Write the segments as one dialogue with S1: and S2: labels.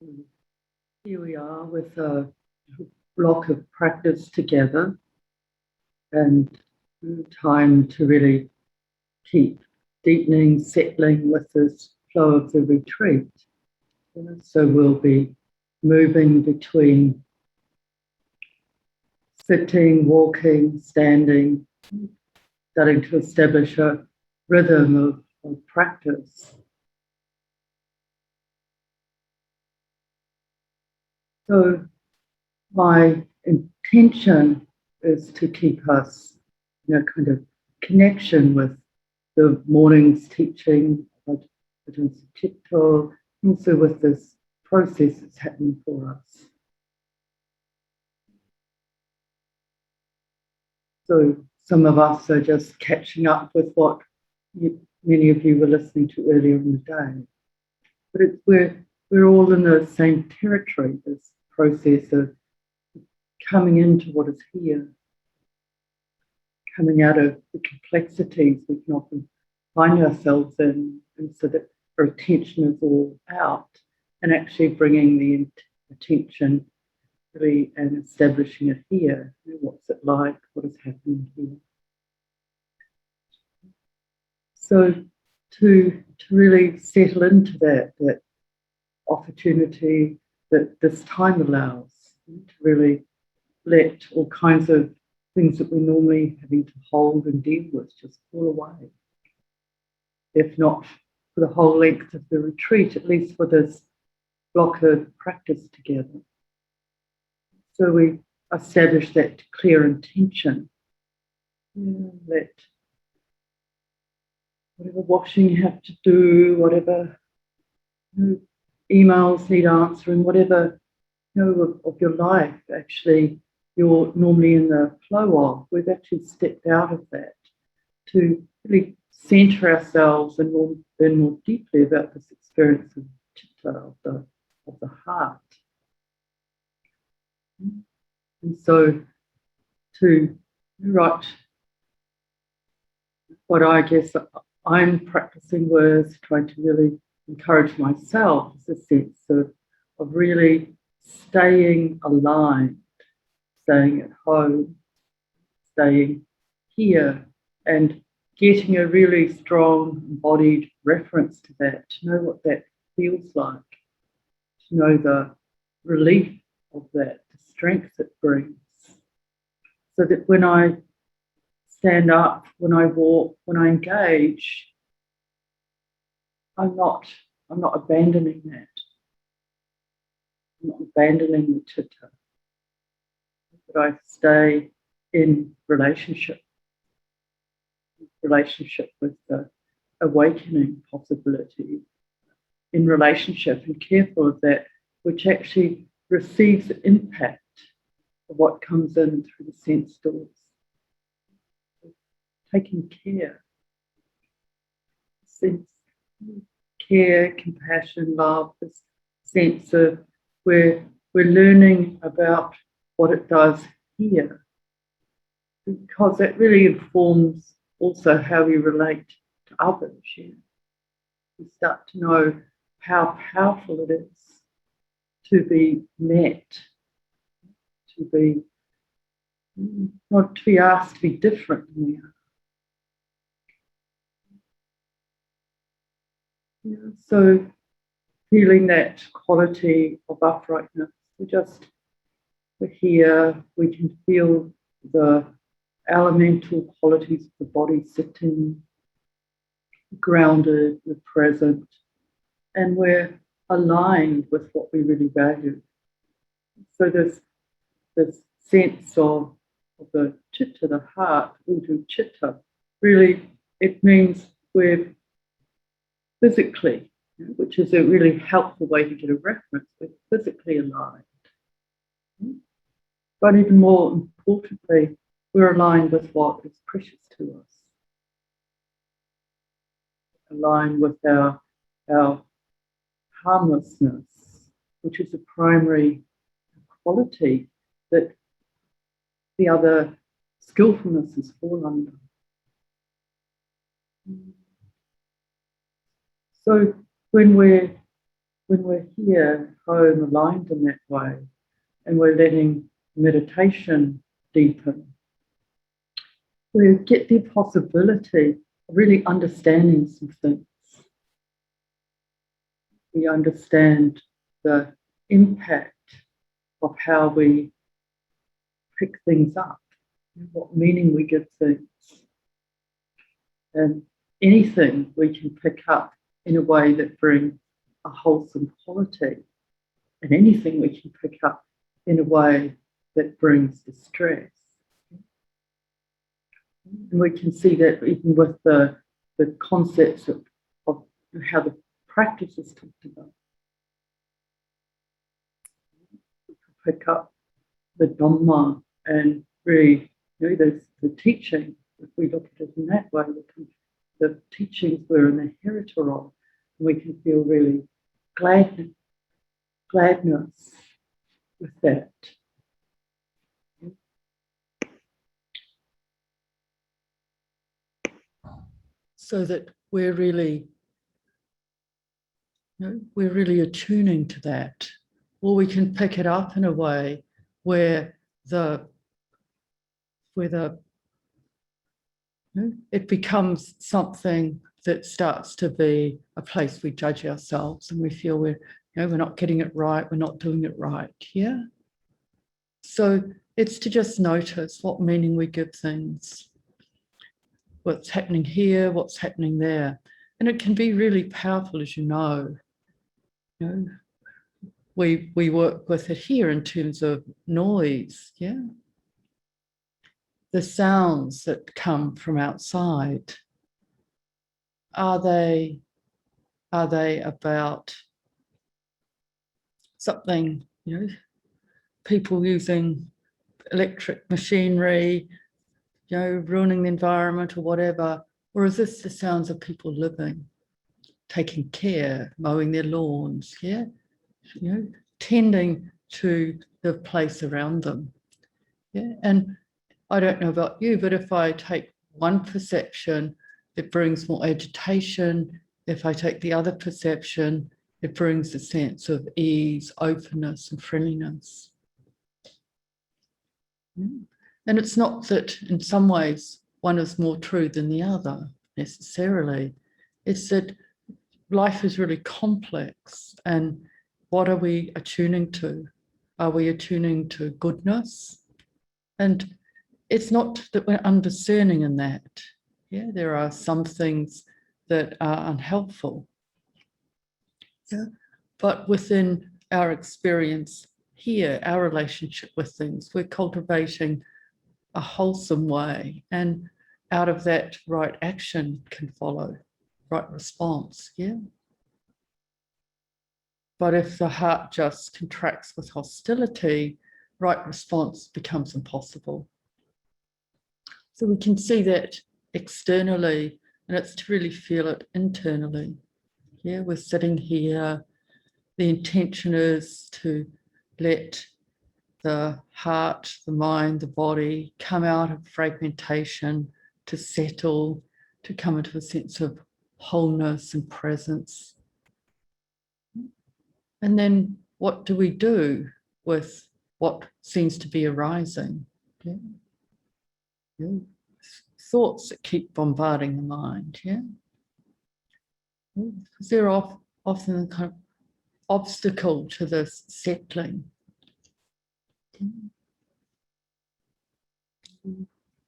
S1: Here we are with a block of practice together and time to really keep deepening, settling with this flow of the retreat. So we'll be moving between sitting, walking, standing, starting to establish a rhythm of practice. So my intention is to keep us in a kind of connection with the morning's teaching, Citta, also with this process that's happening for us. So some of us are just catching up with what many of you were listening to earlier in the day. But we're all in the same territory, this process of coming into what is here, coming out of the complexities we can often find ourselves in, and so that our attention is all out, and actually bringing the attention really and establishing it here. What's it like? What is happening here? So to really settle into that opportunity that this time allows, to really let all kinds of things that we're normally having to hold and deal with just fall away. If not for the whole length of the retreat, at least for this block of practice together. So we establish that clear intention. Let whatever washing you have to do, whatever emails need answering, whatever of your life actually you're normally in the flow of, we've actually stepped out of that to really center ourselves and learn more deeply about this experience of Citta, of the heart. And so to write what I guess I'm practicing with, trying to really encourage myself, is a sense of really staying aligned, staying at home, staying here, and getting a really strong embodied reference to that, to know what that feels like, to know the relief of that, the strength it brings, so that when I stand up, when I walk, when I engage, I'm not abandoning that. I'm not abandoning the Citta, but I stay in relationship with the awakening possibility, in relationship and careful of that which actually receives the impact of what comes in through the sense doors. Taking care, sense, care, compassion, love, this sense of where we're learning about what it does here, because that really informs also how we relate to others. We start to know how powerful it is to be met, to be not to be asked to be different than we are. So feeling that quality of uprightness, we're here, we can feel the elemental qualities of the body sitting, grounded, we're present, and we're aligned with what we really value. So this sense of the Citta, the heart, Citta, really it means we're physically, which is a really helpful way to get a reference, we're physically aligned. But even more importantly, we're aligned with what is precious to us. Aligned with our harmlessness, which is a primary quality that the other skillfulnesses fall under. So when we're here home aligned in that way, and we're letting meditation deepen, we get the possibility of really understanding some things. We understand the impact of how we pick things up, what meaning we give things. And anything we can pick up in a way that brings a wholesome quality, and anything we can pick up in a way that brings distress. And we can see that even with the concepts of how the practice is talked about. We can pick up the Dhamma and really, there's the teaching. If we look at it in that way, the teachings we're an inheritor of, and we can feel really gladness with that. So that we're really attuning to that, or we can pick it up in a way where it becomes something that starts to be a place we judge ourselves, and we feel we're not getting it right, we're not doing it right. Yeah. So it's to just notice what meaning we give things, what's happening here, what's happening there. And it can be really powerful, as you know. We work with it here in terms of noise, yeah. The sounds that come from outside, are they about something, people using electric machinery, ruining the environment or whatever? Or is this the sounds of people living, taking care, mowing their lawns, yeah? Tending to the place around them. Yeah. And I don't know about you, but if I take one perception, it brings more agitation. If I take the other perception, it brings a sense of ease, openness, and friendliness. And it's not that in some ways one is more true than the other necessarily. It's that life is really complex, and what are we attuning to? Are we attuning to goodness? And it's not that we're undiscerning in that. Yeah, there are some things that are unhelpful. Yeah, but within our experience here, our relationship with things, we're cultivating a wholesome way, and out of that, right action can follow, right response. Yeah. But if the heart just contracts with hostility, right response becomes impossible. So we can see that externally, and it's to really feel it internally. Yeah, we're sitting here. The intention is to let the heart, the mind, the body come out of fragmentation, to settle, to come into a sense of wholeness and presence. And then what do we do with what seems to be arising? Yeah. Yeah. Thoughts that keep bombarding the mind, yeah? Because they're often a kind of obstacle to this settling.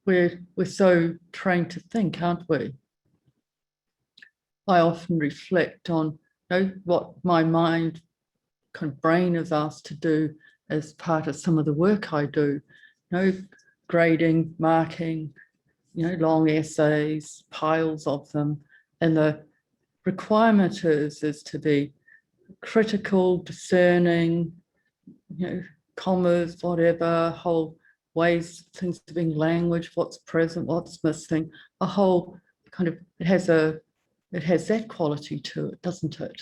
S1: We're so trained to think, aren't we? I often reflect on what my mind, kind of brain is asked to do as part of some of the work I do. Grading, marking, long essays, piles of them. And the requirement is to be critical, discerning, commas, whatever, whole ways, things to being language, what's present, what's missing, a whole kind of, it has that quality to it, doesn't it?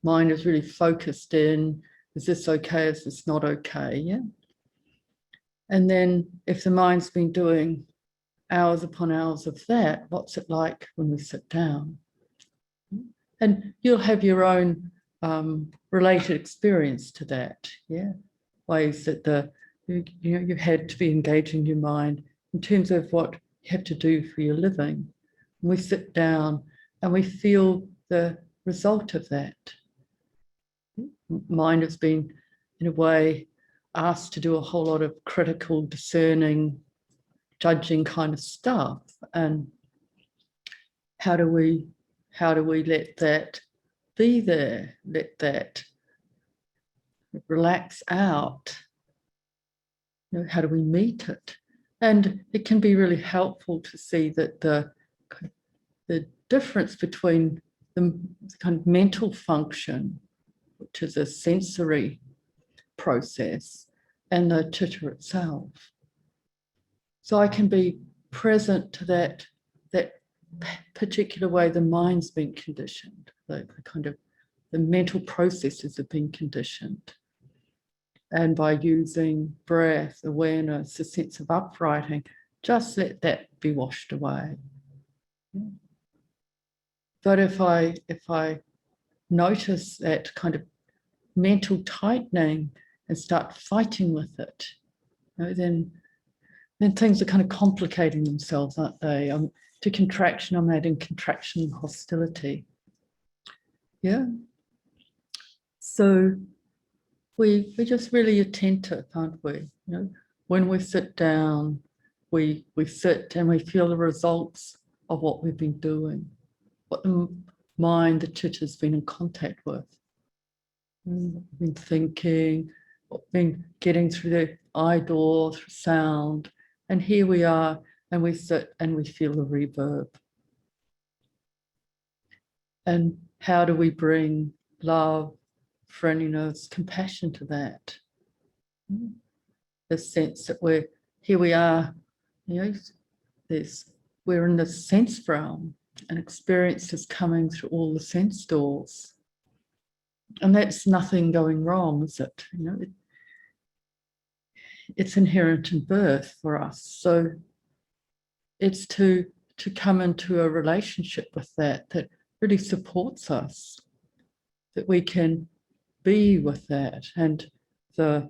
S1: Mind is really focused in, is this okay, is this not okay, yeah? And then if the mind's been doing hours upon hours of that, what's it like when we sit down? And you'll have your own related experience to that. Yeah, ways that you had to be engaging your mind in terms of what you have to do for your living. And we sit down and we feel the result of that. Mind has been, in a way, asked to do a whole lot of critical, discerning, judging kind of stuff. And how do we let that be there, let that relax out? You know, how do we meet it? And it can be really helpful to see that the difference between the kind of mental function, which is a sensory process, and the chitta itself. So I can be present to that particular way the mind's been conditioned, the mental processes have been conditioned. And by using breath, awareness, a sense of uprighting, just let that be washed away. But if I notice that kind of mental tightening and start fighting with it, you know, then things are kind of complicating themselves, aren't they? To contraction, I'm adding contraction and hostility. Yeah. So we're just really attentive, aren't we? You know, when we sit down, we sit and we feel the results of what we've been doing, what the mind, the chitta has been in contact with. We've been thinking, been getting through the eye door, through sound, and here we are, and we sit and we feel the reverb. And how do we bring love, friendliness, compassion to that? The sense that here we are, you know, we're in the sense realm, and experience is coming through all the sense doors. And that's nothing going wrong, is it? You know, it's inherent in birth for us. So it's to come into a relationship with that really supports us, that we can be with that, and the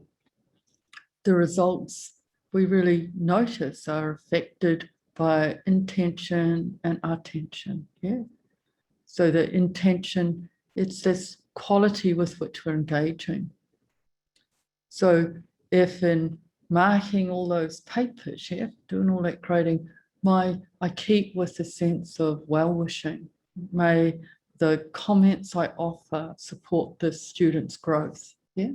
S1: results we really notice are affected by intention and attention. Yeah. So the intention, it's this quality with which we're engaging. So if in marking all those papers, yeah, doing all that grading, I keep with a sense of well-wishing. May the comments I offer support the student's growth. Yeah.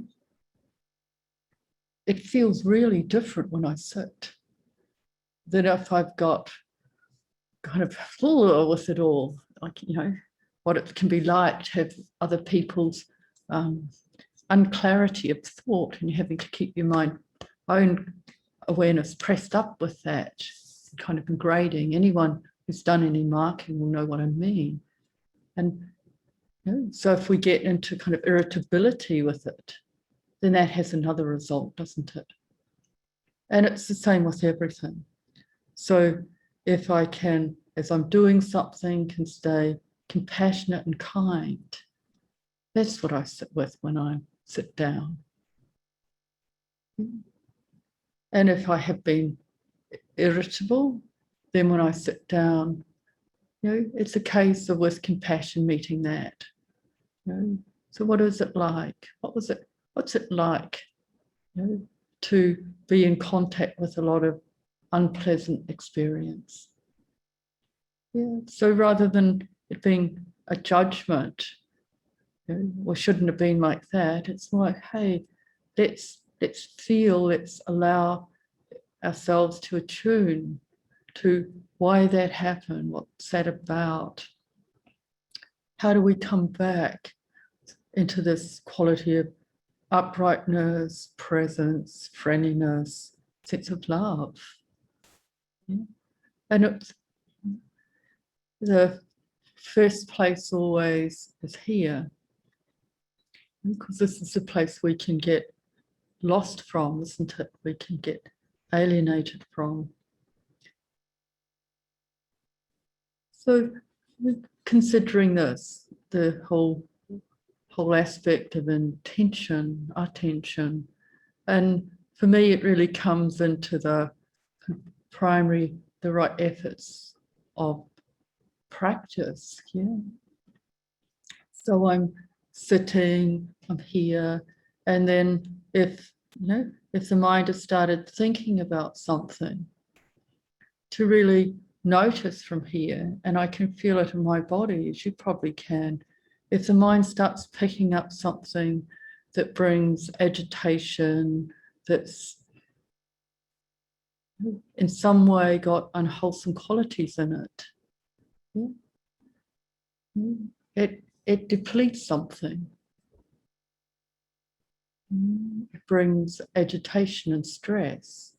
S1: It feels really different when I sit than if I've got kind of full with it all, like, you know, what it can be like to have other people's unclarity of thought, and you're having to keep your own awareness pressed up with that kind of grading. Anyone who's done any marking will know what I mean. And you know, so if we get into kind of irritability with it, then that has another result, doesn't it? And it's the same with everything. So if I can, as I'm doing something, can stay compassionate and kind, that's what I sit with when I sit down. And if I have been irritable, then when I sit down, you know, it's a case of with compassion meeting that. You know, so what is it like? What's it like, you know, to be in contact with a lot of unpleasant experience? Yeah. So rather than it being a judgment, you know, or shouldn't have been like that, it's like, hey, let's feel, let's allow ourselves to attune to why that happened, what's that about? How do we come back into this quality of uprightness, presence, friendliness, sense of love? Yeah. And it's the first place always is here, because this is the place we can get lost from, isn't it? We can get alienated from. So considering this, the whole whole aspect of intention, attention. And for me, it really comes into the right efforts of practice. Yeah. So I'm sitting, I'm here, and then if the mind has started thinking about something, to really notice from here, and I can feel it in my body, as you probably can. If the mind starts picking up something that brings agitation, that's in some way got unwholesome qualities in it, it depletes something. It brings agitation and stress.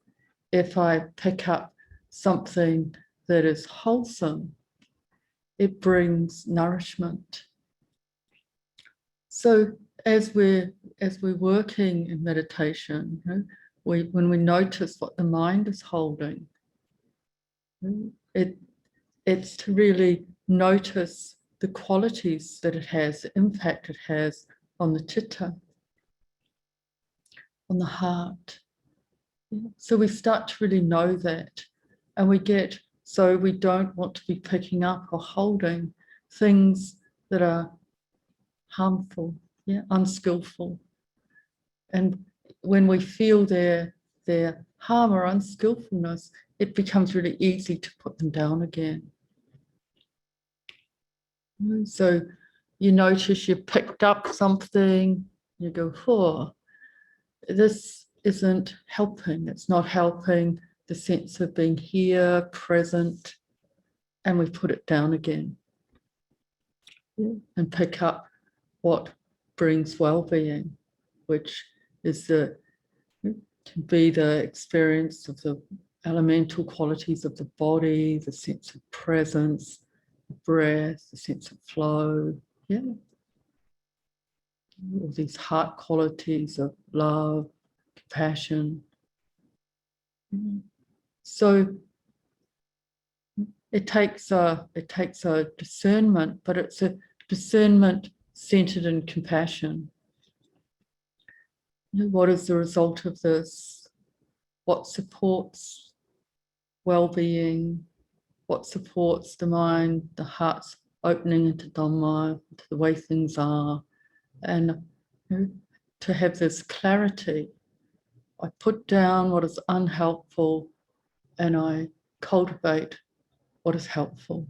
S1: If I pick up something that is wholesome, it brings nourishment. So as we're working in meditation, when we notice what the mind is holding, it's to really notice the qualities that it has, the impact it has on the citta, on the heart. So we start to really know that, and so we don't want to be picking up or holding things that are harmful, unskillful. And when we feel their harm or unskillfulness, it becomes really easy to put them down again. So you notice you picked up something, you go, oh, this isn't helping. It's not helping the sense of being here, present, and we put it down again. And pick up what brings well-being, which is can be the experience of the elemental qualities of the body, the sense of presence, the breath, the sense of flow, all these heart qualities of love, compassion. So it takes a discernment, but it's a discernment centered in compassion. What is the result of this? What supports well-being? What supports the mind, the heart's opening into Dhamma, to the way things are? And to have this clarity, I put down what is unhelpful and I cultivate what is helpful.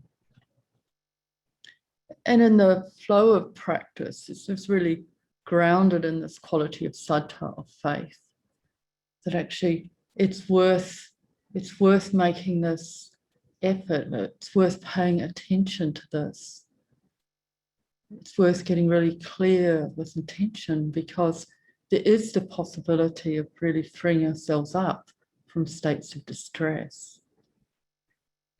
S1: And in the flow of practice, it's really grounded in this quality of citta, of faith, that actually it's worth making this effort, it's worth paying attention to this. It's worth getting really clear with intention, because there is the possibility of really freeing ourselves up from states of distress,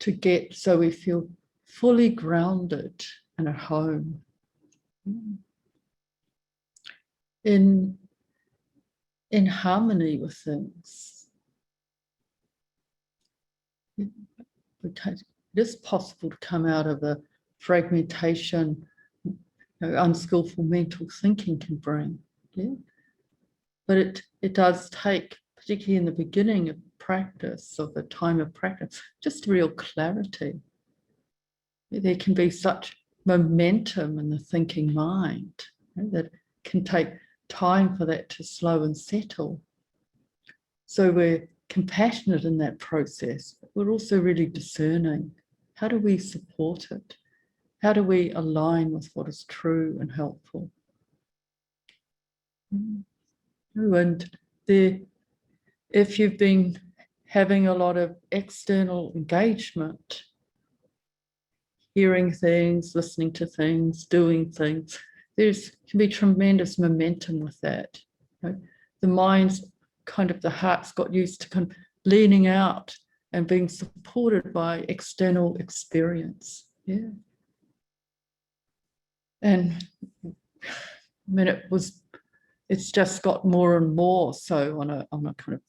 S1: to get so we feel fully grounded and at home. In harmony with things. It is possible to come out of the fragmentation unskillful mental thinking can bring. But it does take, particularly in the beginning of practice, of the time of practice, just real clarity. There can be such momentum in the thinking mind that can take time for that to slow and settle. So we're compassionate in that process, but we're also really discerning. How do we support it? How do we align with what is true and helpful? And if you've been having a lot of external engagement, hearing things, listening to things, doing things, can be tremendous momentum with that. The mind's the heart's got used to kind of leaning out and being supported by external experience. And it's just got more and more so on a kind of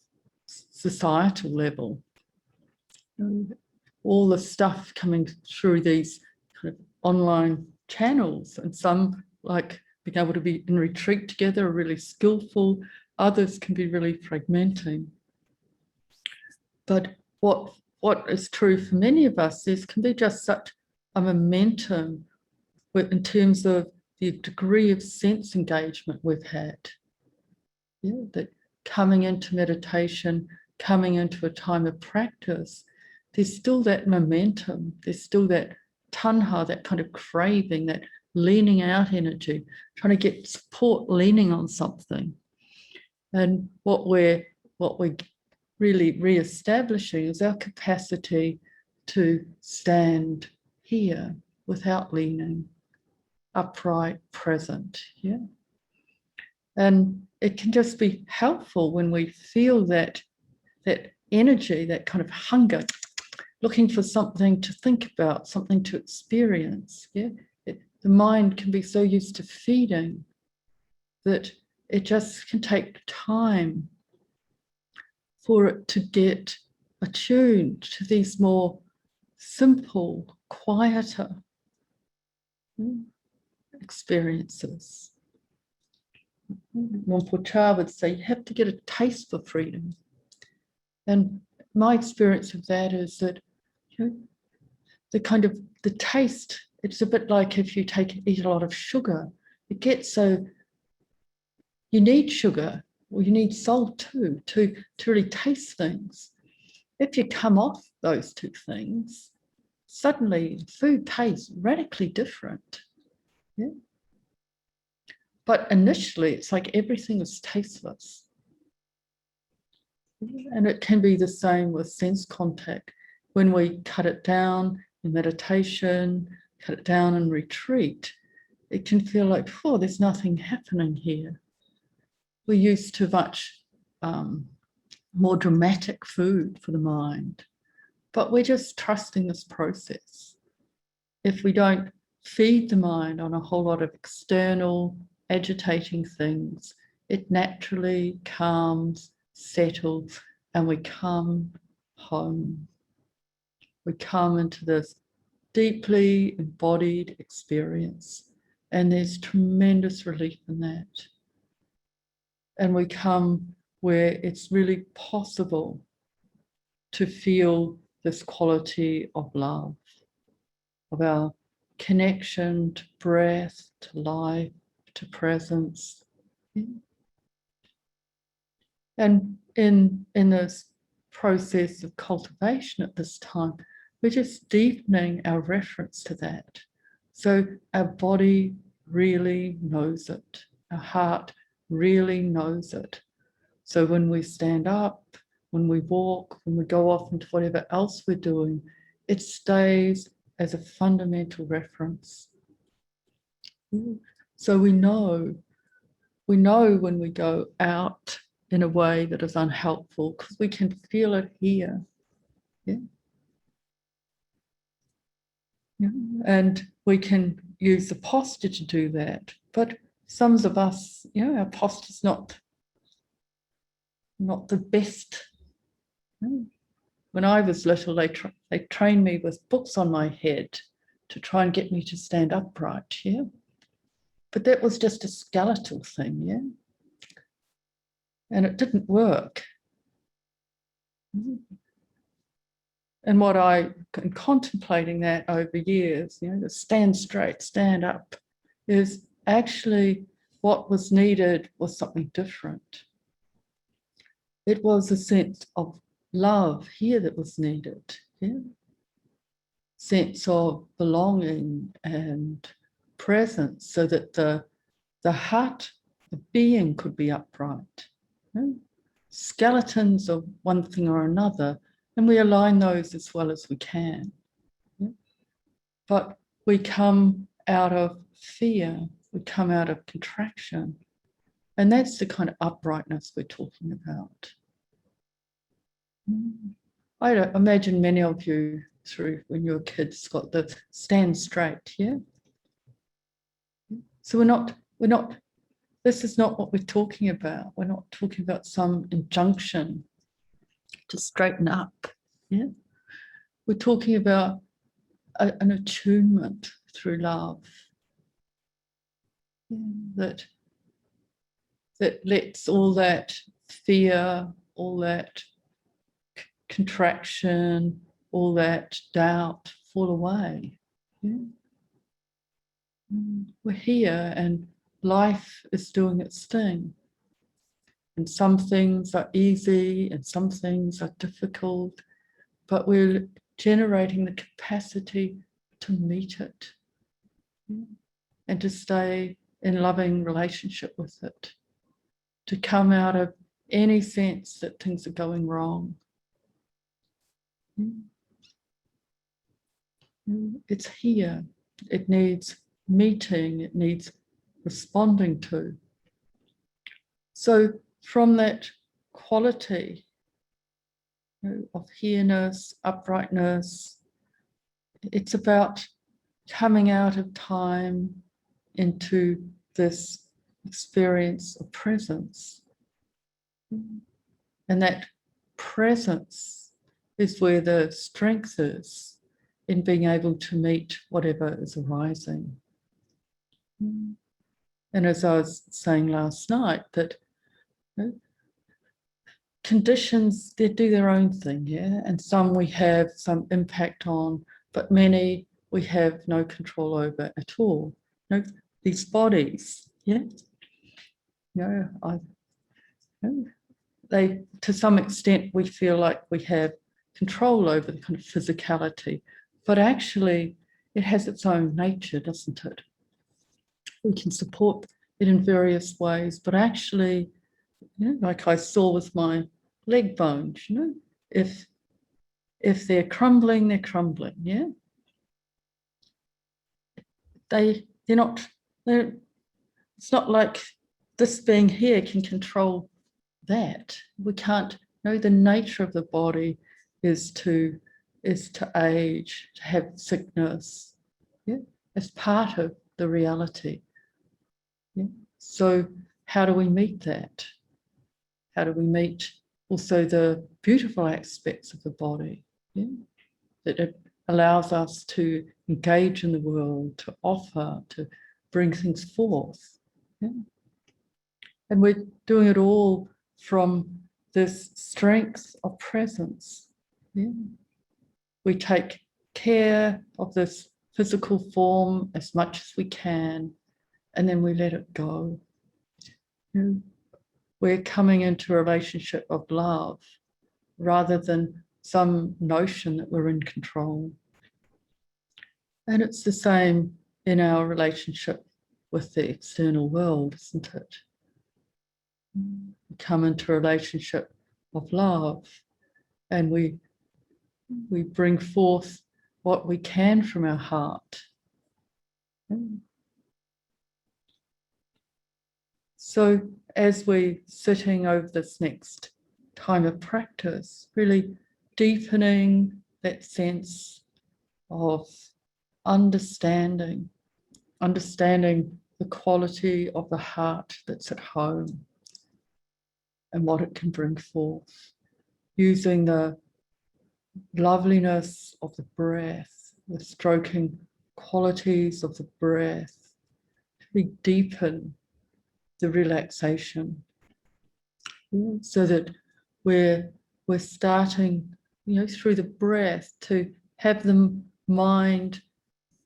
S1: societal level. All the stuff coming through these kind of online channels, and some like being able to be in retreat together are really skillful. Others can be really fragmenting. But what is true for many of us is can be just such a momentum in terms of the degree of sense engagement we've had. Yeah, that coming into meditation, coming into a time of practice, there's still that momentum, there's still that tanha, that kind of craving, that leaning out energy, trying to get support leaning on something. And what we're really re-establishing is our capacity to stand here without leaning, upright, present. Yeah. And it can just be helpful when we feel that energy, that kind of hunger, looking for something to think about, something to experience. Yeah. The mind can be so used to feeding that it just can take time for it to get attuned to these more simple, quieter experiences. Wampo Cha would say, you have to get a taste for freedom. And my experience of that is that, you know, the taste, it's a bit like if you eat a lot of sugar. It gets so, you need sugar, or you need salt too, to really taste things. If you come off those two things, suddenly food tastes radically different. Yeah. But initially, it's like everything is tasteless. And it can be the same with sense contact. When we cut it down in meditation, cut it down in retreat, it can feel like, oh, there's nothing happening here. We're used to much more dramatic food for the mind, but we're just trusting this process. If we don't feed the mind on a whole lot of external agitating things, it naturally calms, settles, and we come home. We come into this deeply embodied experience, and there's tremendous relief in that. And we come where it's really possible to feel this quality of love, of our connection to breath, to life, to presence. And in this process of cultivation at this time, we're just deepening our reference to that. So our body really knows it. Our heart really knows it. So when we stand up, when we walk, when we go off into whatever else we're doing, it stays as a fundamental reference. So we know when we go out in a way that is unhelpful because we can feel it here. Yeah. Yeah. And we can use the posture to do that. But some of us, you know, our posture's not the best. When I was little, they trained me with books on my head to try and get me to stand upright, yeah? But that was just a skeletal thing, yeah? And it didn't work. And what in contemplating that over years, you know, to stand straight, stand up, is actually what was needed was something different. It was a sense of love here that was needed, yeah? Sense of belonging and presence so that the heart, the being could be upright. Yeah? Skeletons of one thing or another, and we align those as well as we can. Yeah? But we come out of fear, we come out of contraction, and that's the kind of uprightness we're talking about. I imagine many of you through when you were kids got the stand straight, yeah? So we're not, this is not what we're talking about. We're not talking about some injunction to straighten up, yeah? We're talking about an attunement through love.
S2: that lets all that fear, all that contraction, all that doubt fall away. Yeah? We're here and life is doing its thing. And some things are easy and some things are difficult, but we're generating the capacity to meet it, and to stay in loving relationship with it, to come out of any sense that things are going wrong. It's here. It needs meeting. It needs responding to. So from that quality, of here-ness, uprightness, it's about coming out of time into this experience of presence. And that presence is where the strength is in being able to meet whatever is arising. And as I was saying last night, that conditions, they do their own thing, yeah? And some we have some impact on, but many we have no control over at all. These bodies, yeah? They, to some extent, we feel like we have control over the kind of physicality, but actually it has its own nature, doesn't it? We can support it in various ways, but actually, like I saw with my leg bones, if they're crumbling, they're crumbling, yeah? It's not like this being here can control that. We can't know the nature of the body is to age, to have sickness, yeah? As part of the reality. Yeah? So how do we meet that? How do we meet also the beautiful aspects of the body? Yeah? That it allows us to engage in the world, to offer, to bring things forth. Yeah? And we're doing it all from this strength of presence. Yeah? We take care of this physical form as much as we can, and then we let it go. We're coming into a relationship of love rather than some notion that we're in control. And it's the same in our relationship with the external world, isn't it? We come into a relationship of love and we bring forth what we can from our heart. So as we're sitting over this next time of practice, really deepening that sense of understanding the quality of the heart that's at home and what it can bring forth, using the loveliness of the breath, the stroking qualities of the breath, to deepen the relaxation, so that we're starting, through the breath to have the mind,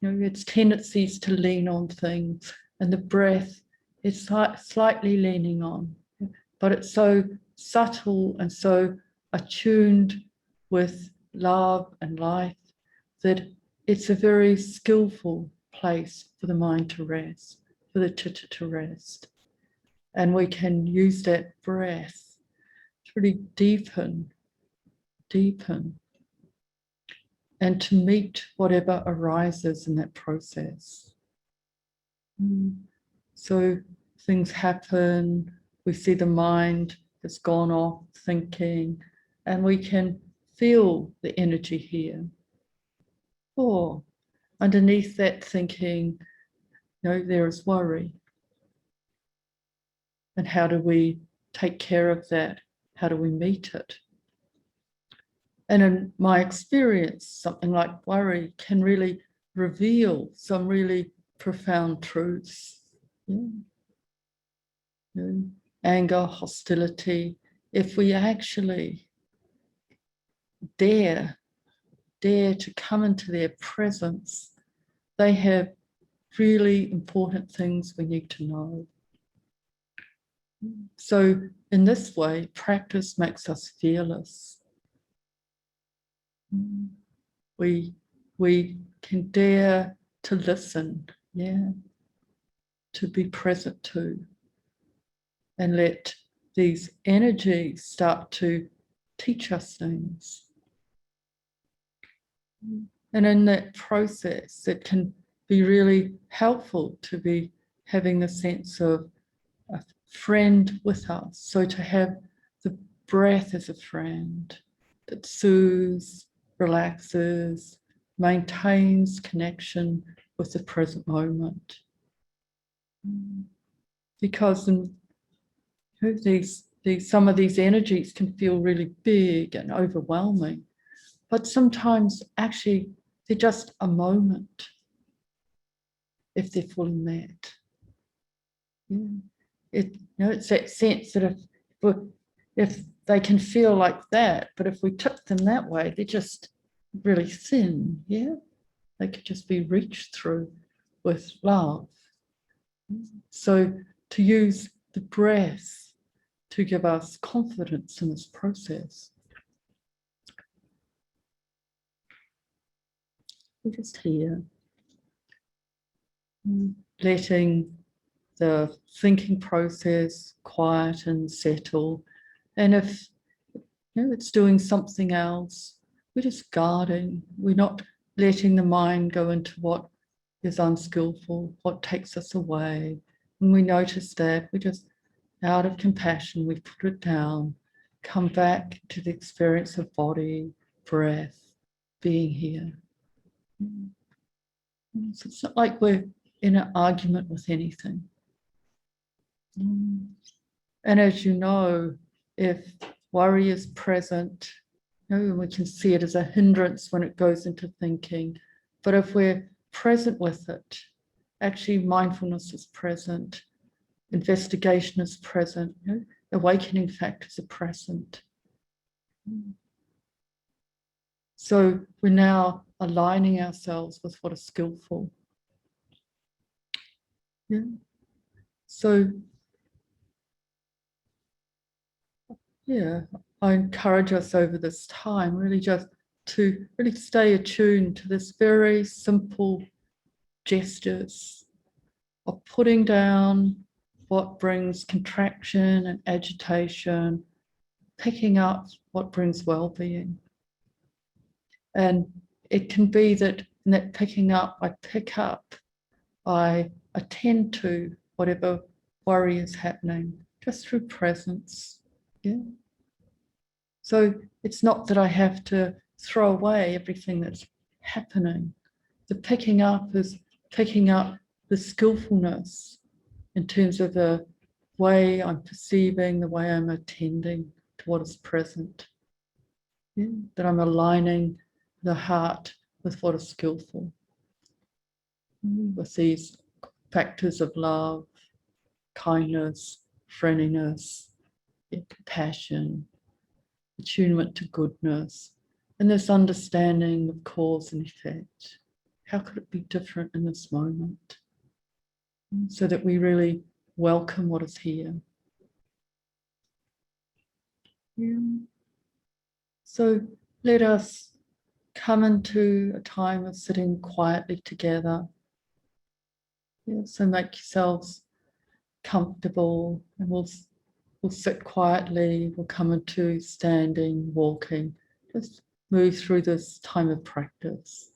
S2: its tendencies to lean on things, and the breath is slightly leaning on, but it's so subtle and so attuned with love and life that it's a very skillful place for the mind to rest, for the citta to rest. And we can use that breath to really deepen, and to meet whatever arises in that process. So things happen, we see the mind has gone off thinking, and we can feel the energy here. Or underneath that thinking, there is worry. And how do we take care of that? How do we meet it? And in my experience, something like worry can really reveal some really profound truths. Yeah. You know, anger, hostility. If we actually dare to come into their presence, they have really important things we need to know. So in this way, practice makes us fearless. We can dare to listen, yeah, to be present to, and let these energies start to teach us things. And in that process, it can be really helpful to be having the sense of a friend with us. So to have the breath as a friend that soothes, relaxes, maintains connection with the present moment. Because some of these energies can feel really big and overwhelming, but sometimes actually they're just a moment if they're fully met. Yeah. It's that sense that if they can feel like that, but if we tip them that way, they're just really thin, yeah? They could just be reached through with love. So to use the breath to give us confidence in this process. We're just here, letting the thinking process quiet and settle. And if it's doing something else, we're just guarding. We're not letting the mind go into what is unskillful, what takes us away. When we notice that, we just, out of compassion, we put it down, come back to the experience of body, breath, being here. So it's not like we're in an argument with anything. And as you know, if worry is present, we can see it as a hindrance when it goes into thinking. But if we're present with it, actually mindfulness is present, investigation is present, awakening factors are present. So we're now aligning ourselves with what is skillful. Yeah. So yeah, I encourage us over this time really just to really stay attuned to this very simple gestures of putting down what brings contraction and agitation, picking up what brings well-being. And it can be that in that picking up, I pick up, I attend to whatever worry is happening just through presence. Yeah. So it's not that I have to throw away everything that's happening. The picking up is picking up the skillfulness in terms of the way I'm perceiving, the way I'm attending to what is present. Yeah, that I'm aligning the heart with what is skillful, with these factors of love, kindness, friendliness, compassion, attunement to goodness, and this understanding of cause and effect. How could it be different in this moment? So that we really welcome what is here. Yeah. So let us come into a time of sitting quietly together. Yeah, so make yourselves comfortable, and we'll sit quietly. We'll come into standing, walking. Just move through this time of practice.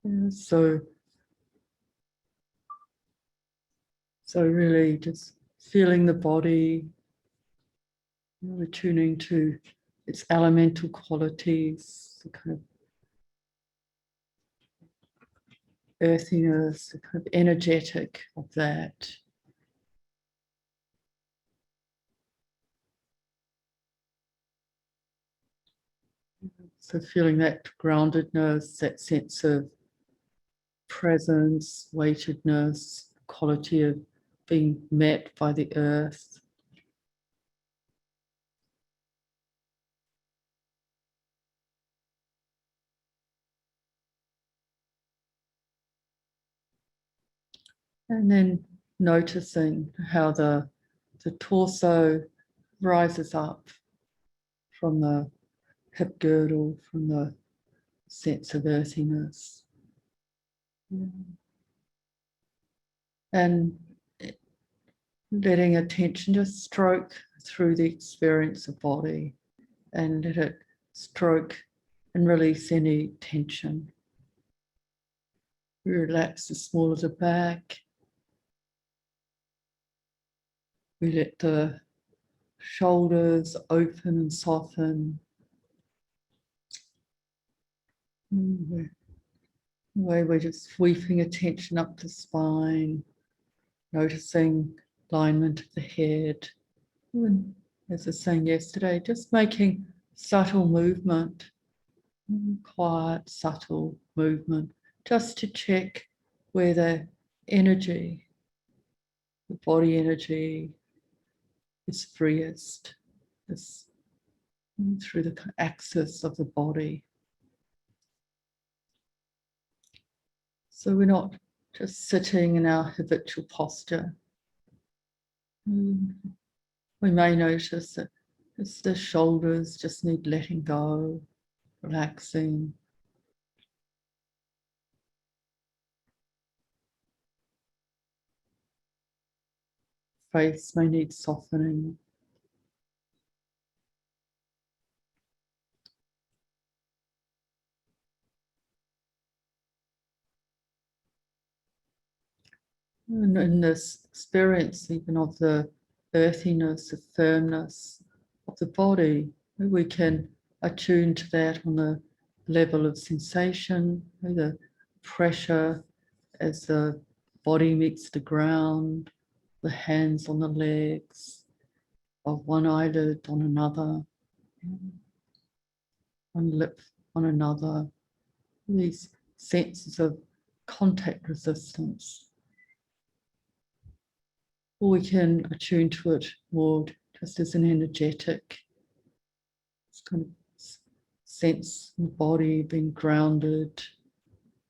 S2: Yeah, so So really just feeling the body, attuning to its elemental qualities, the kind of earthiness, the kind of energetic of that. So feeling that groundedness, that sense of presence, weightedness, quality of being met by the earth. And then noticing how the torso rises up from the hip girdle, from the sense of earthiness. And letting attention just stroke through the experience of body and let it stroke and release any tension. We relax the small of the back. We let the shoulders open and soften. The way we're just sweeping attention up the spine, noticing alignment of the head. And as I was saying yesterday, just making subtle movement, quiet, subtle movement, just to check where the energy, the body energy is freest, is through the axis of the body. So we're not just sitting in our habitual posture. We may notice that the shoulders just need letting go, relaxing. Face may need softening. And in this experience, even of the earthiness, the firmness of the body, we can attune to that on the level of sensation, the pressure as the body meets the ground, the hands on the legs, of one eyelid on another, one lip on another, these senses of contact resistance. Or we can attune to it more just as an energetic kind of sense in the body being grounded,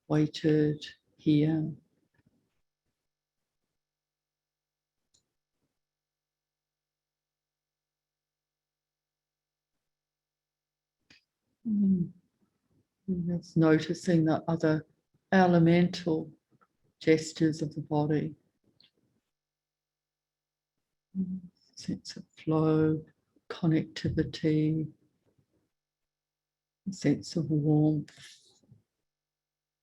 S2: weighted here. Just noticing the other elemental gestures of the body. Sense of flow, connectivity, sense of warmth,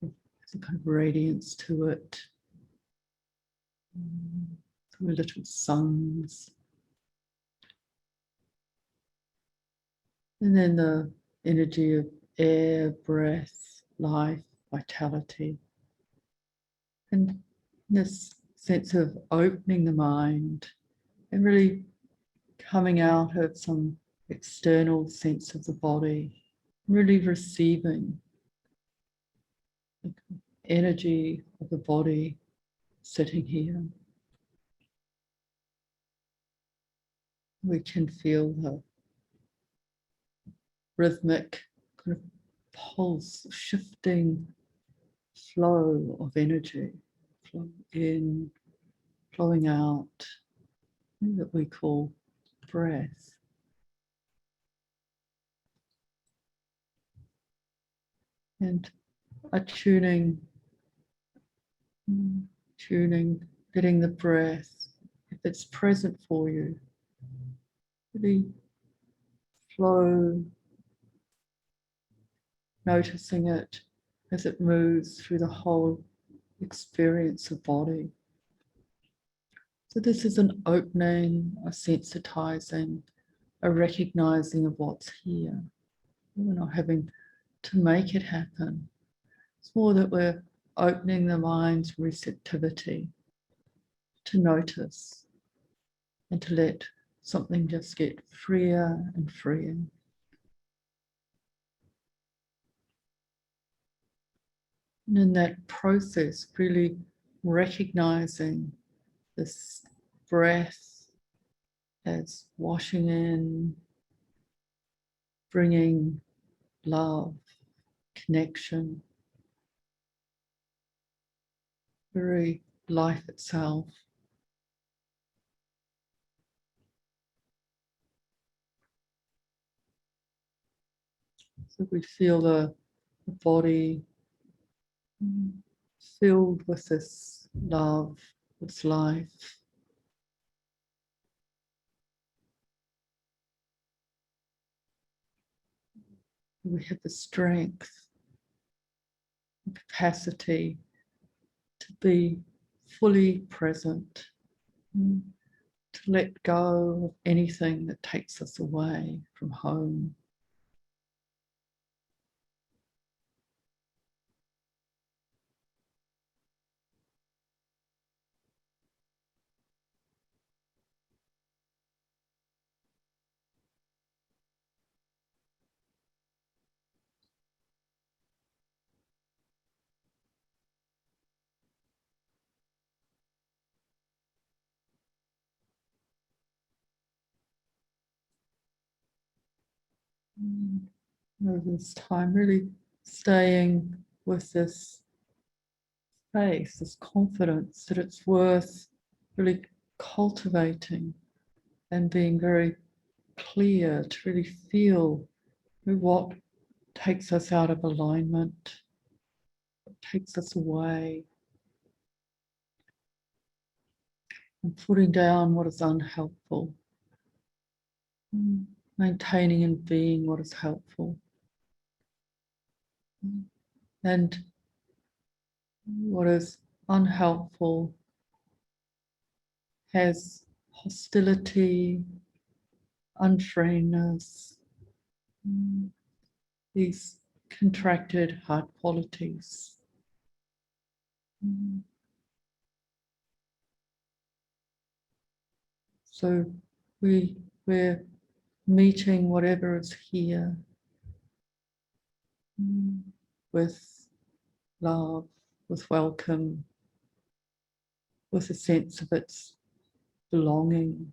S2: a kind of radiance to it. Through little suns. And then the energy of air, breath, life, vitality. And this sense of opening the mind and really coming out of some external sense of the body, really receiving the energy of the body sitting here. We can feel the rhythmic kind of pulse, shifting flow of energy, flowing in, flowing out, that we call breath. And attuning, letting the breath, if it's present for you, really flow, noticing it as it moves through the whole experience of body. So this is an opening, a sensitizing, a recognizing of what's here. We're not having to make it happen. It's more that we're opening the mind's receptivity to notice and to let something just get freer and freer. And in that process, really recognizing this breath as washing in, bringing love, connection, very life itself. So we feel the body filled with this love, this life. We have the strength, the capacity to be fully present, to let go of anything that takes us away from home. Over this time, really staying with this faith, this confidence that it's worth really cultivating and being very clear to really feel what takes us out of alignment, what takes us away, and putting down what is unhelpful, maintaining and being what is helpful. And what is unhelpful has hostility, unfriendliness, these contracted heart qualities. So we're meeting whatever is here with love, with welcome, with a sense of its belonging.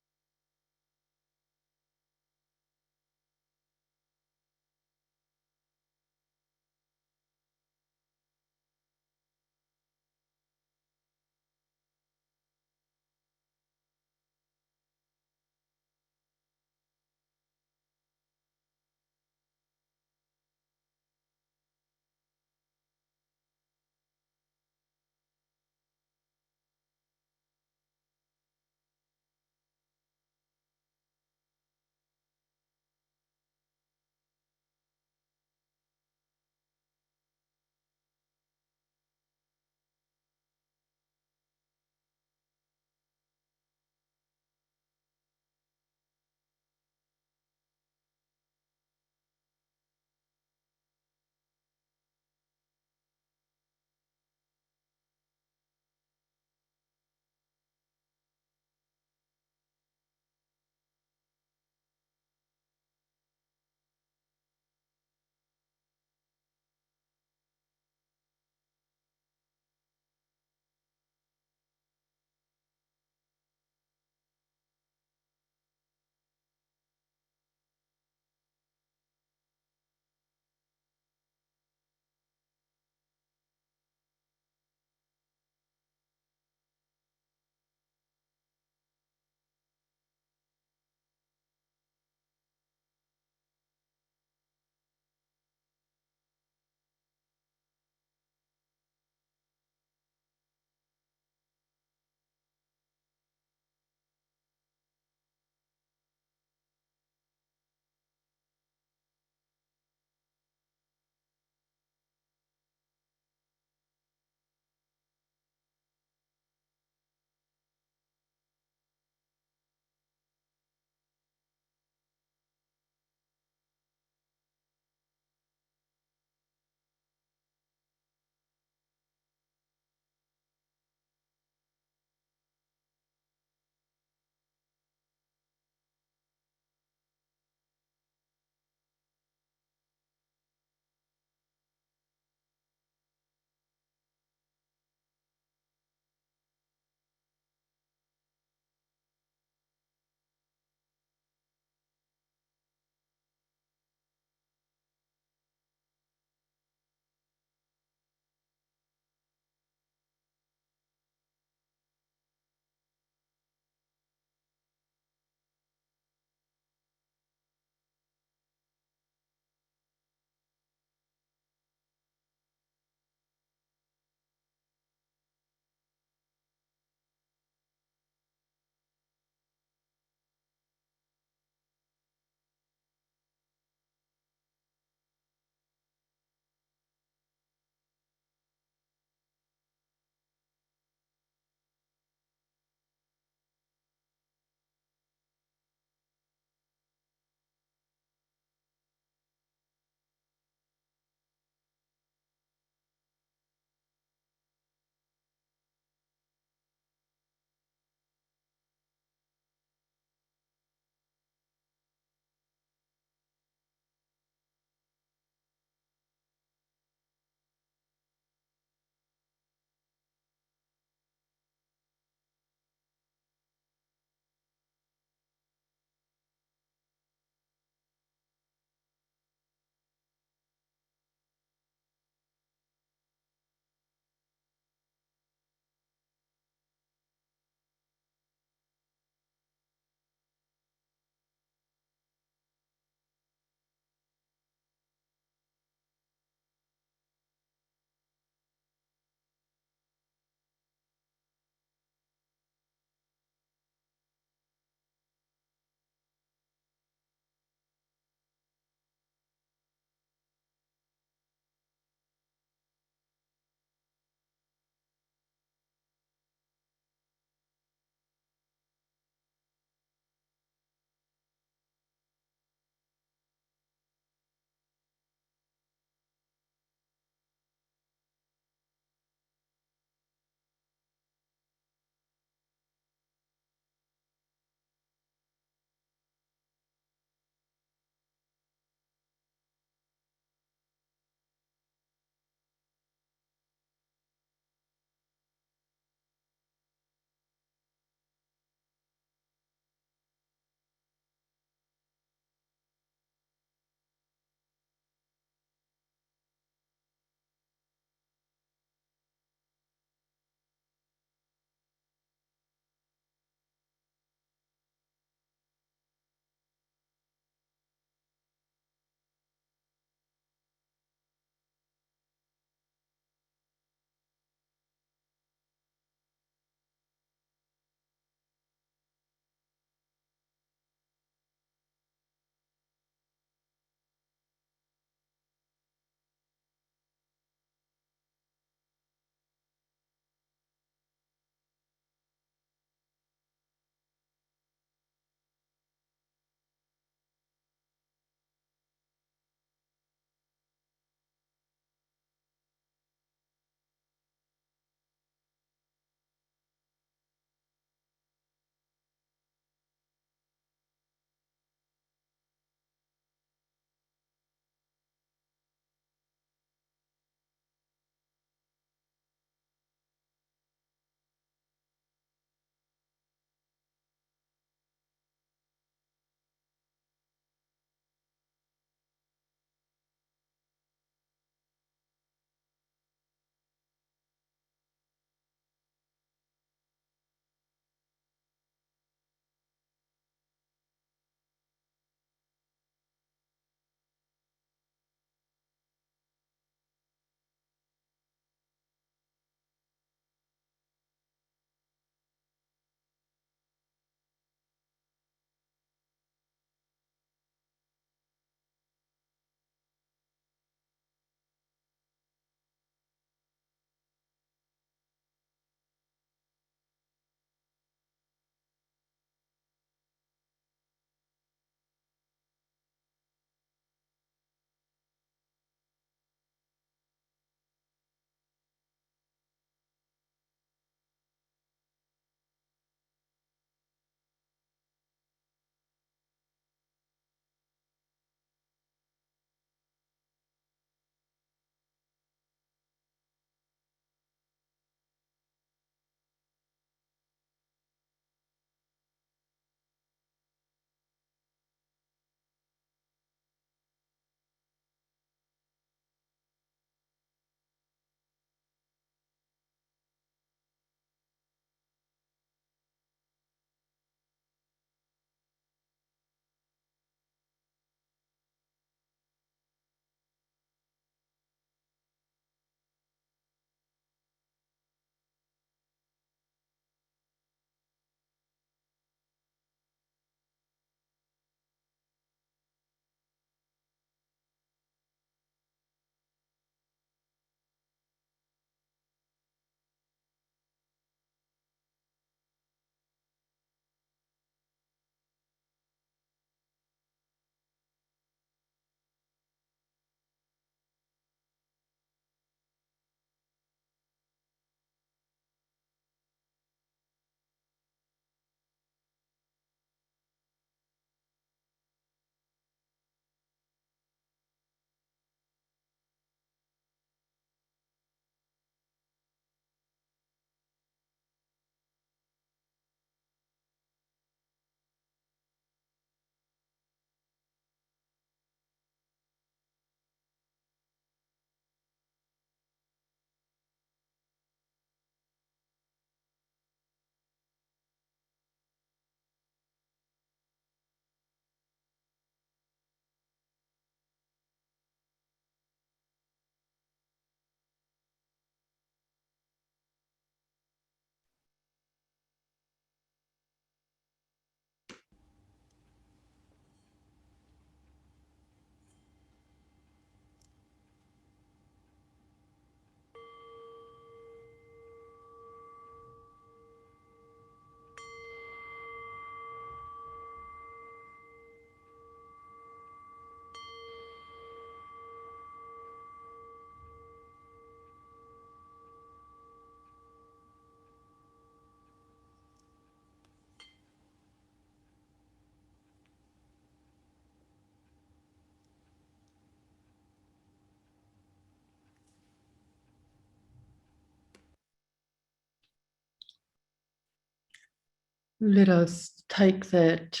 S2: let us take that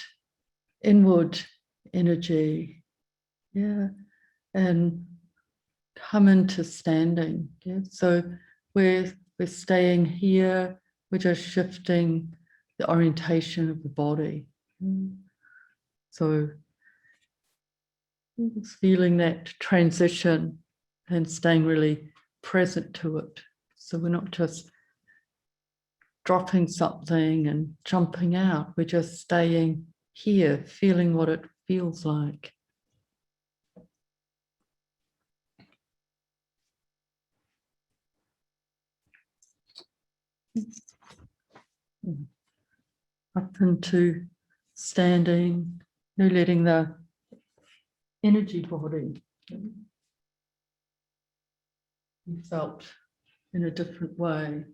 S2: inward energy, yeah, and come into standing. Yeah? So we're staying here, we're just shifting the orientation of the body. So it's feeling that transition and staying really present to it. So we're not just dropping something and jumping out, we're just staying here, feeling what it feels like. Up into standing, letting the energy body be felt in a different way.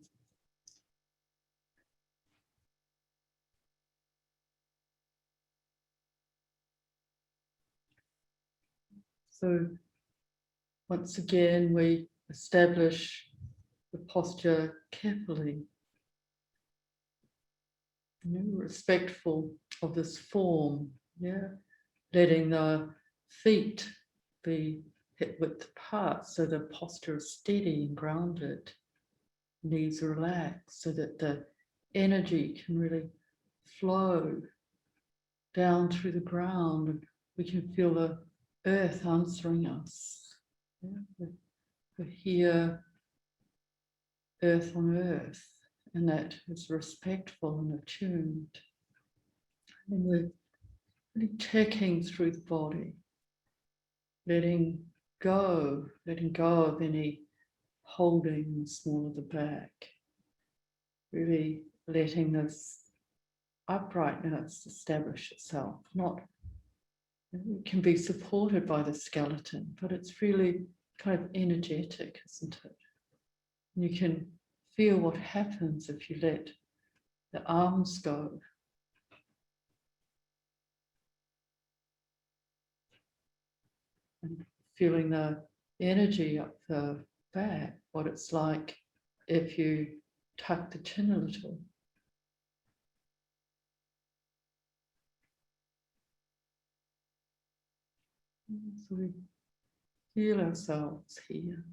S2: So once again, we establish the posture carefully, respectful of this form, yeah, letting the feet be hip width apart so the posture is steady and grounded, knees relaxed so that the energy can really flow down through the ground and we can feel the earth answering us. Yeah? We're here, earth on earth, and that is respectful and attuned. And we're really checking through the body, letting go of any holding in the small of the back, really letting this uprightness establish itself. Not, it can be supported by the skeleton, but it's really kind of energetic, isn't it? And you can feel what happens if you let the arms go. And feeling the energy up the back, what it's like if you tuck the chin a little. So we feel ourselves here.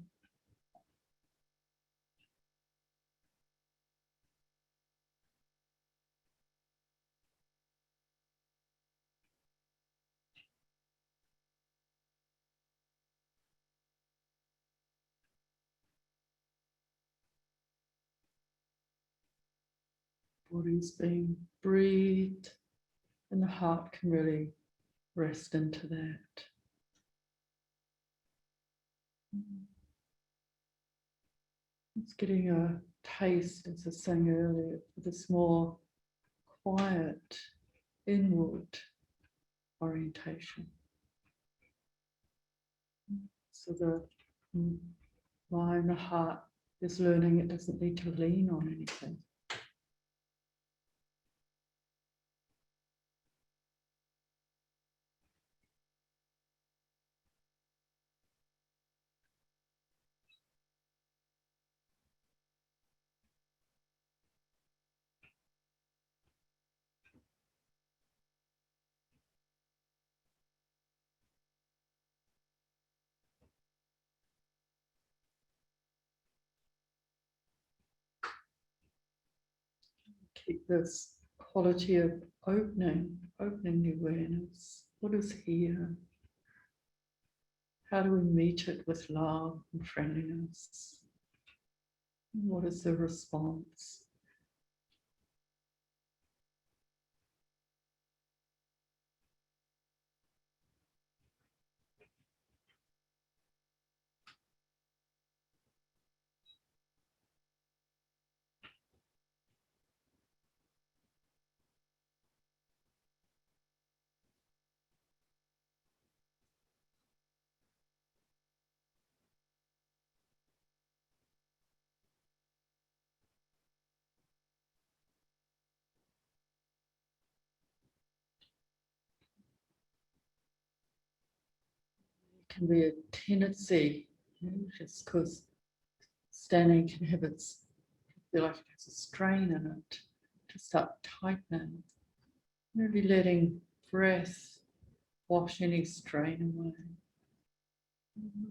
S2: Body's being breathed, and the heart can really rest into that. It's getting a taste, as I was saying earlier, for this more quiet, inward orientation. So the mind, the heart is learning it doesn't need to lean on anything. Keep this quality of opening the awareness. What is here? How do we meet it with love and friendliness? What is the response? It can be a tendency, just because standing can have its, feel like it has a strain in it. to start tightening, really letting breath wash any strain away.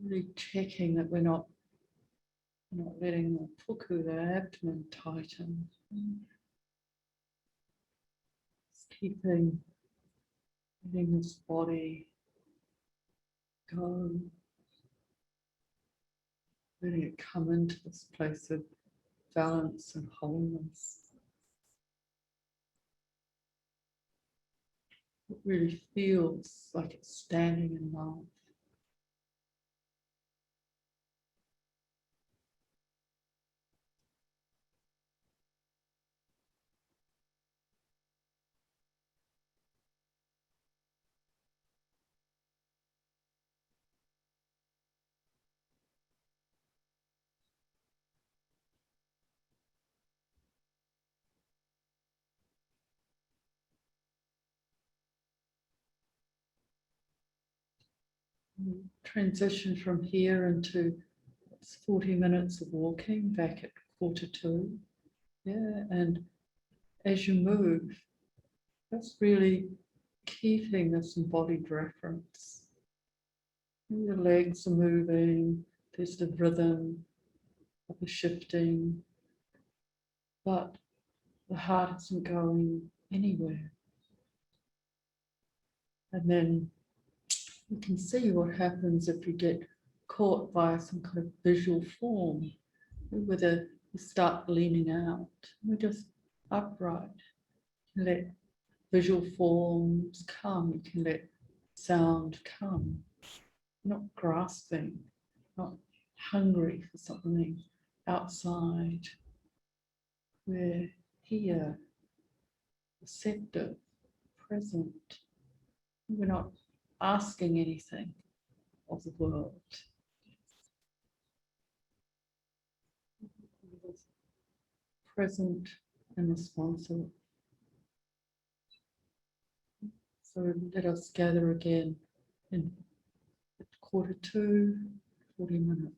S2: Really checking that we're not letting the puku, the abdomen, tighten. Just letting this body go, letting it come into this place of balance and wholeness. It really feels like it's standing in love. Transition from here into 40 minutes of walking back at 1:45. Yeah, and as you move, that's really keeping this embodied reference. Your legs are moving, there's the rhythm of the shifting, but the heart isn't going anywhere. And then you can see what happens if you get caught by some kind of visual form, whether you start leaning out. We're just upright. You let visual forms come, you can let sound come. Not grasping, not hungry for something outside. We're here, receptive, present. We're not asking anything of the world. Present and responsive. So let us gather again in 1:45, 40 minutes.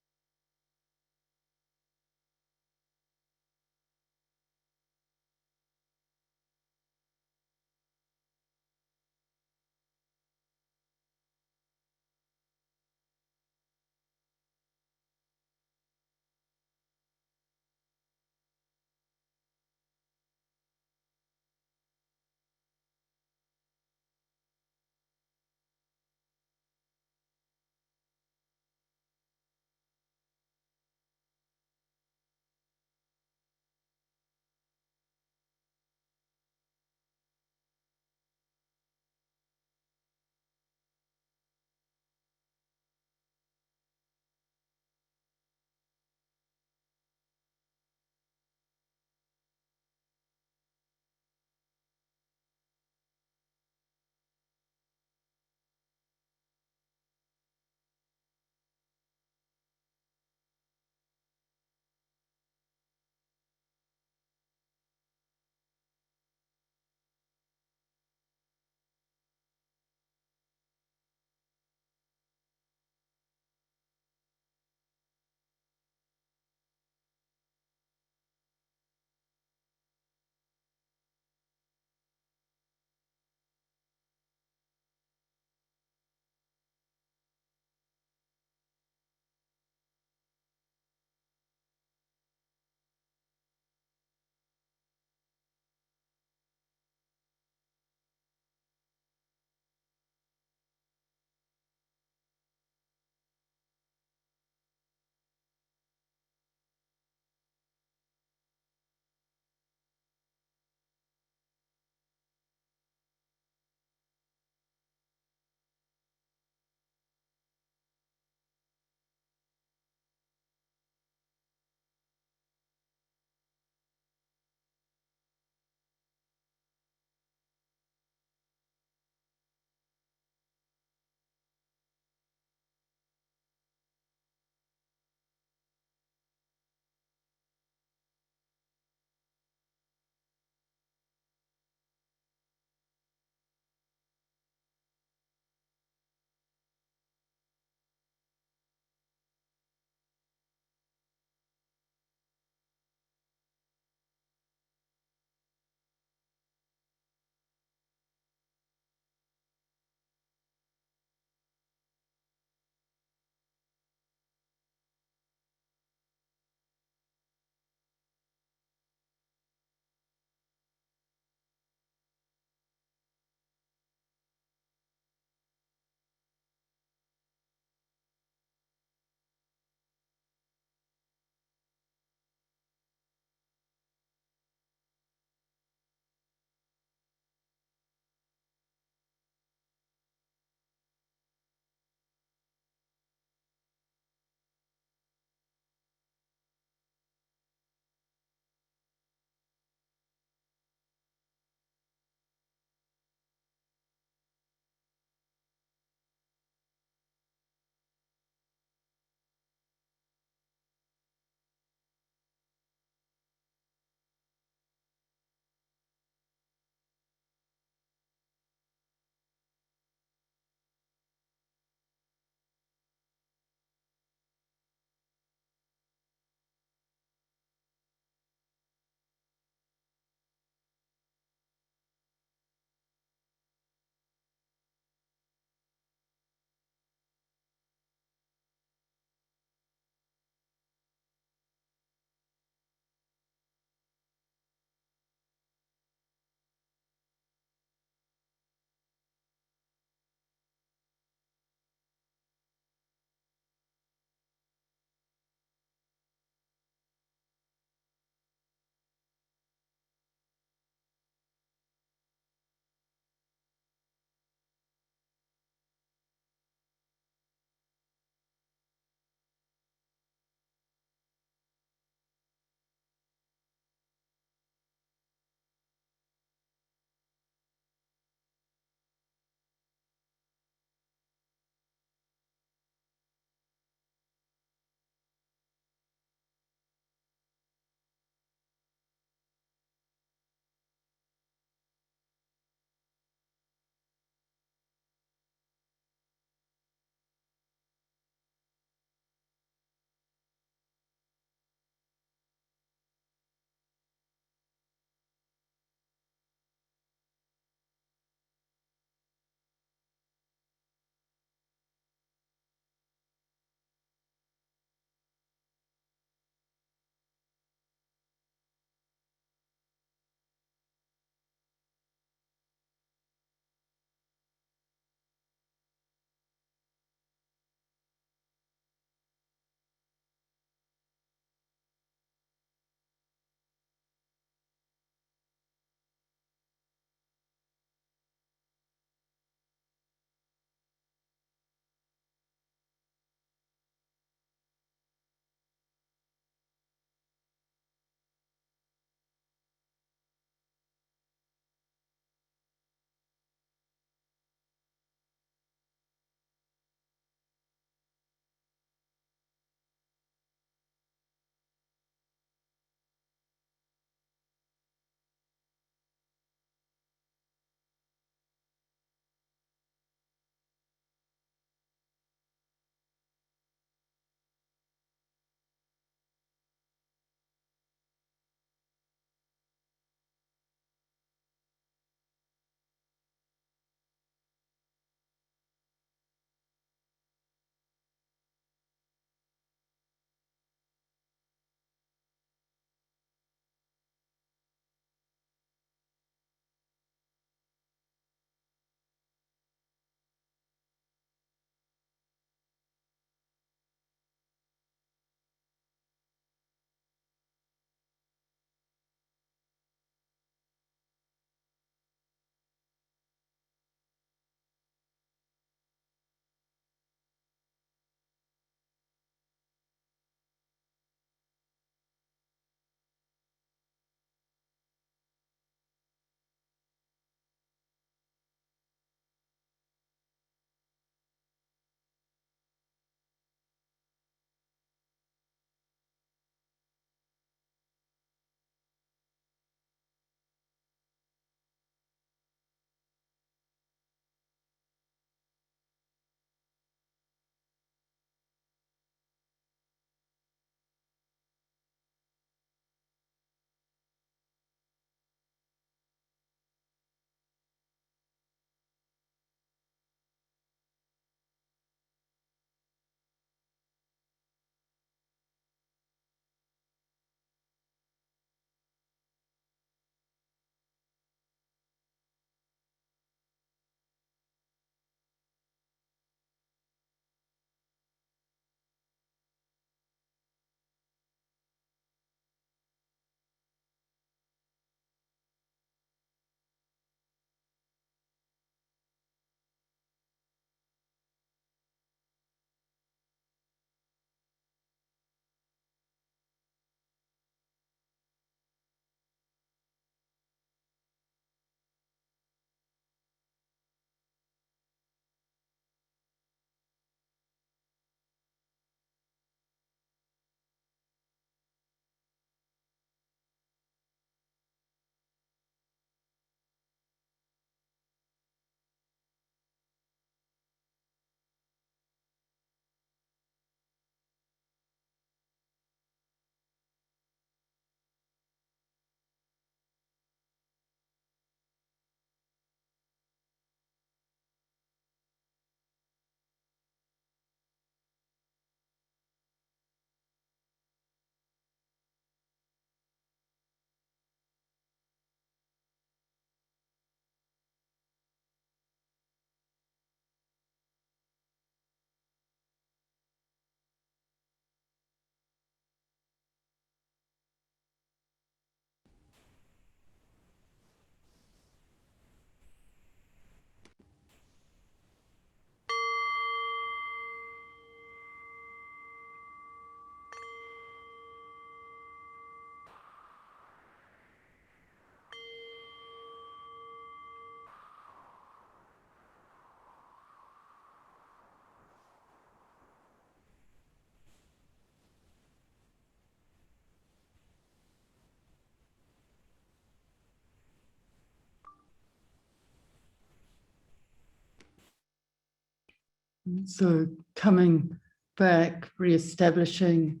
S2: So coming back, re-establishing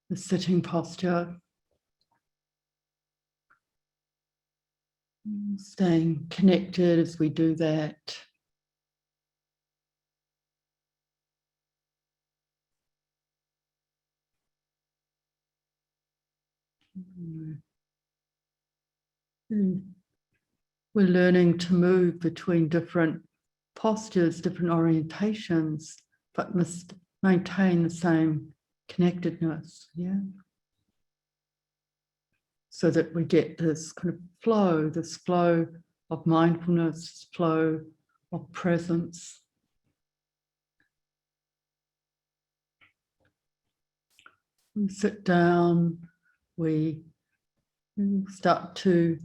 S2: the sitting posture, staying connected as we do that. We're learning to move between different postures, different orientations, but must maintain the same connectedness, yeah? So that we get this kind of flow, this flow of mindfulness, flow of presence. We sit down, we start to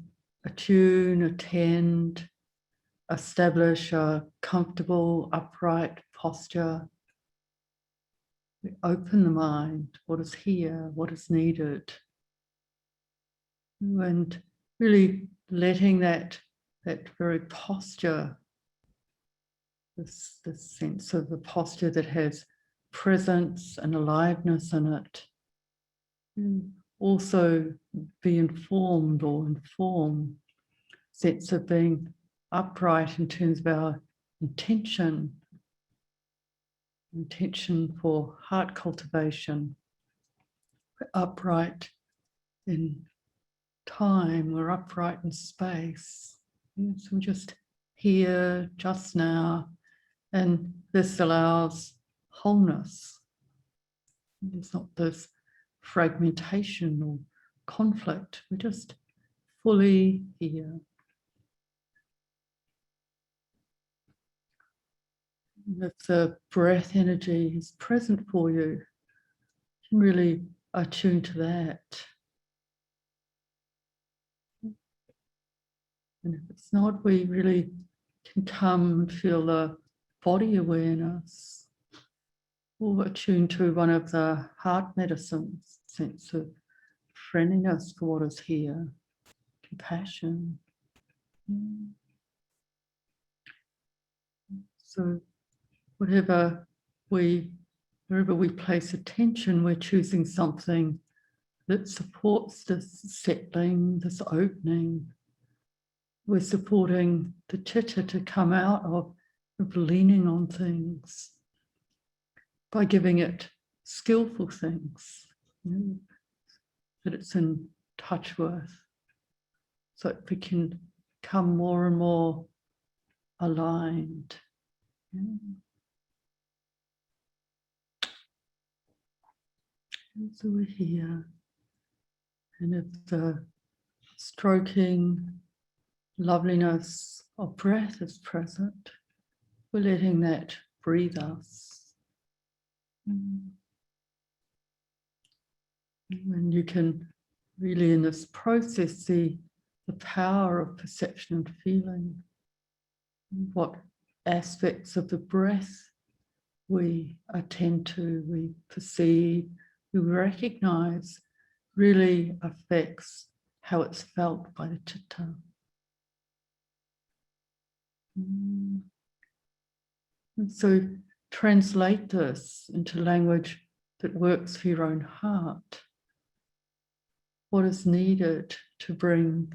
S2: attune, attend, establish a comfortable, upright posture. We open the mind, what is here, what is needed. And really letting that very posture, this sense of the posture that has presence and aliveness in it, also be informed or inform, sense of being upright in terms of our intention for heart cultivation. We're upright in time, we're upright in space. So we're just here, just now, and this allows wholeness. There's not this fragmentation or conflict. We're just fully here. If the breath energy is present for you, you can really attune to that. And if it's not, we really can come and feel the body awareness, or attune to one of the heart medicines, sense of friendliness for what is here, compassion. So wherever we place attention, we're choosing something that supports this settling, this opening. We're supporting the citta to come out of leaning on things by giving it skillful things, that it's in touch with, so that we can become more and more aligned. So we're here, and if the stroking loveliness of breath is present, we're letting that breathe us. And you can really, in this process, see the power of perception and feeling, what aspects of the breath we attend to, we perceive, we recognize, really affects how it's felt by the citta. And so translate this into language that works for your own heart. What is needed to bring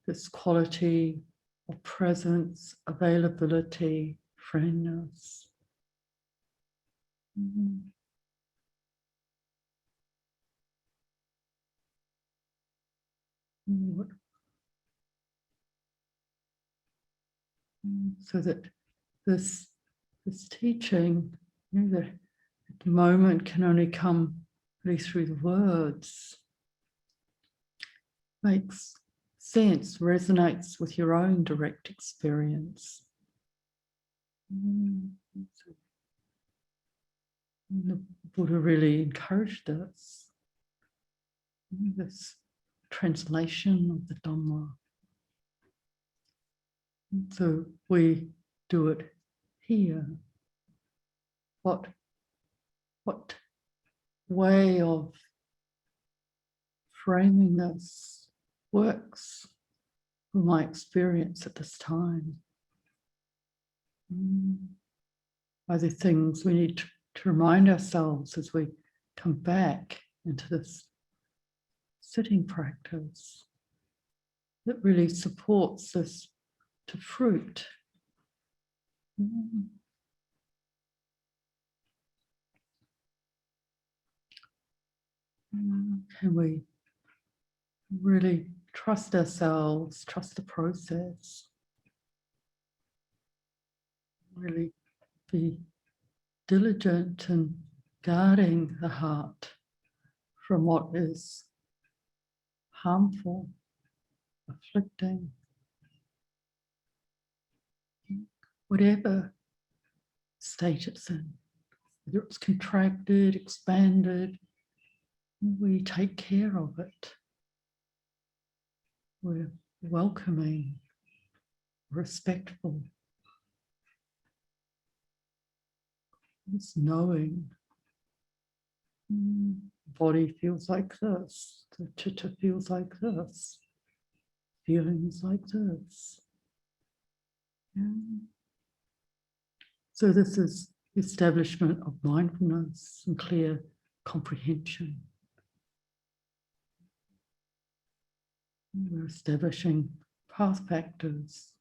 S2: this quality of presence, availability, friendliness? So that this teaching, that at the moment can only come really through the words, makes sense, resonates with your own direct experience. The Buddha really encouraged this translation of the Dhamma. So we do it here. What way of framing this works for my experience at this time? are there things we need to remind ourselves as we come back into this sitting practice that really supports this to fruit? Can we really trust ourselves, trust the process, really be diligent in guarding the heart from what is harmful, afflicting, whatever state it's in, whether it's contracted, expanded, we take care of it. We're welcoming, respectful. It's knowing. Body feels like this, the citta feels like this, feelings like this. Yeah. So this is establishment of mindfulness and clear comprehension. We're establishing path factors.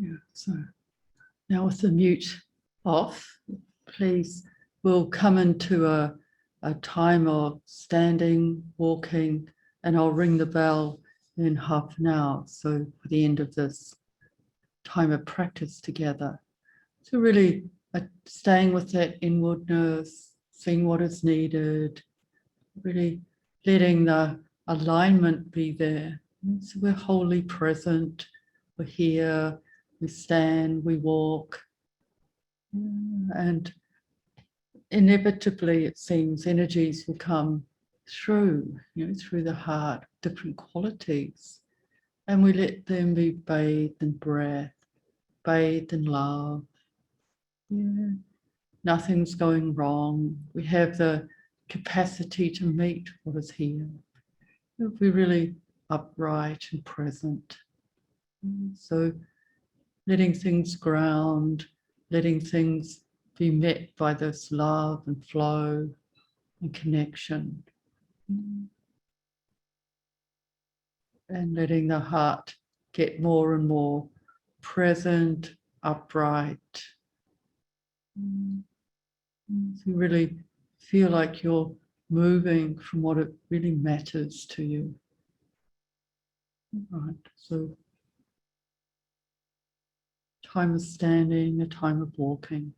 S2: Yeah, so now with the mute off, please, we'll come into a time of standing, walking, and I'll ring the bell in half an hour. So for the end of this time of practice together, so really staying with that inwardness, seeing what is needed, really letting the alignment be there. So we're wholly present, we're here, we stand, we walk, and inevitably it seems energies will come through, through the heart, different qualities, and we let them be bathed in breath, bathed in love. Yeah. Nothing's going wrong. We have the capacity to meet what is here. If we're really upright and present. So letting things ground, letting things be met by this love and flow and connection. And letting the heart get more and more present, upright. So you really feel like you're moving from what it really matters to you. Right, so time of standing, a time of walking.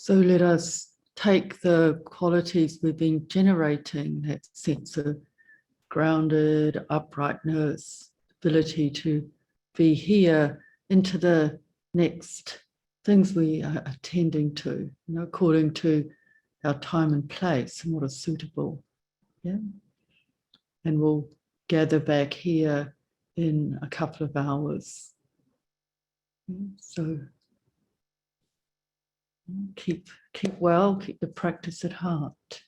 S2: So let us take the qualities we've been generating, that sense of grounded uprightness, ability to be here, into the next things we are attending to, according to our time and place and what is suitable. Yeah. And we'll gather back here in a couple of hours. So keep well, keep the practice at heart.